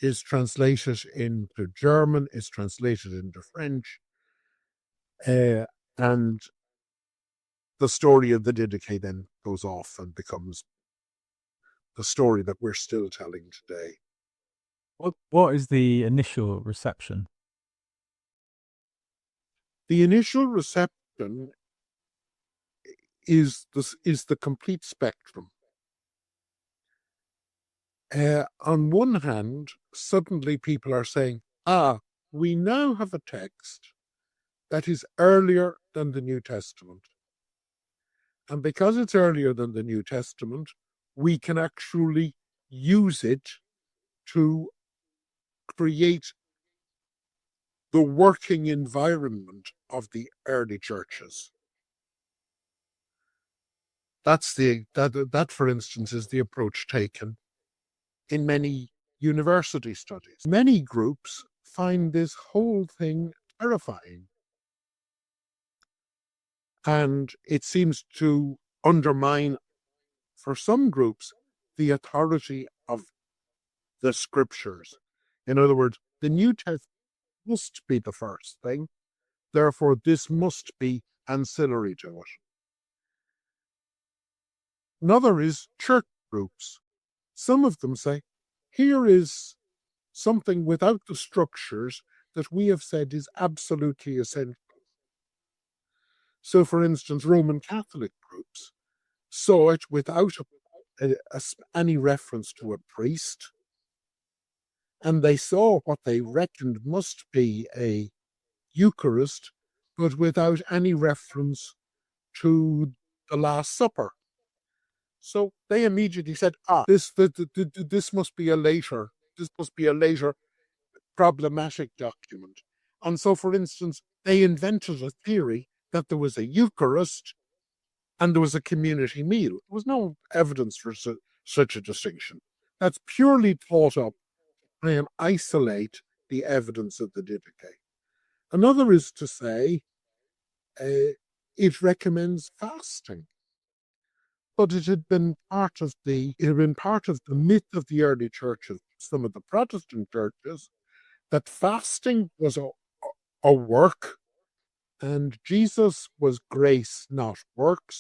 is translated into German, is translated into French, and the story of the Didache then goes off and becomes the story that we're still telling today. What is the initial reception? The initial reception is the complete spectrum. On one hand, suddenly people are saying, we now have a text that is earlier than the New Testament. And because it's earlier than the New Testament, we can actually use it to create the working environment of the early churches. That, for instance, is the approach taken in many university studies. Many groups find this whole thing terrifying. And it seems to undermine, for some groups, the authority of the scriptures. In other words, the New Testament must be the first thing. Therefore, this must be ancillary to it. Another is church groups. Some of them say, here is something without the structures that we have said is absolutely essential. So, for instance, Roman Catholic groups saw it without any reference to a priest, and they saw what they reckoned must be a Eucharist, but without any reference to the Last Supper. So they immediately said, this must be a later problematic document. And so, for instance, they invented a theory that there was a Eucharist and there was a community meal. There was no evidence for such a distinction. That's purely thought up to try and isolate the evidence of the Didache. Another is to say it recommends fasting. But it had been part of the myth of the early churches, some of the Protestant churches, that fasting was a work, and Jesus was grace, not works.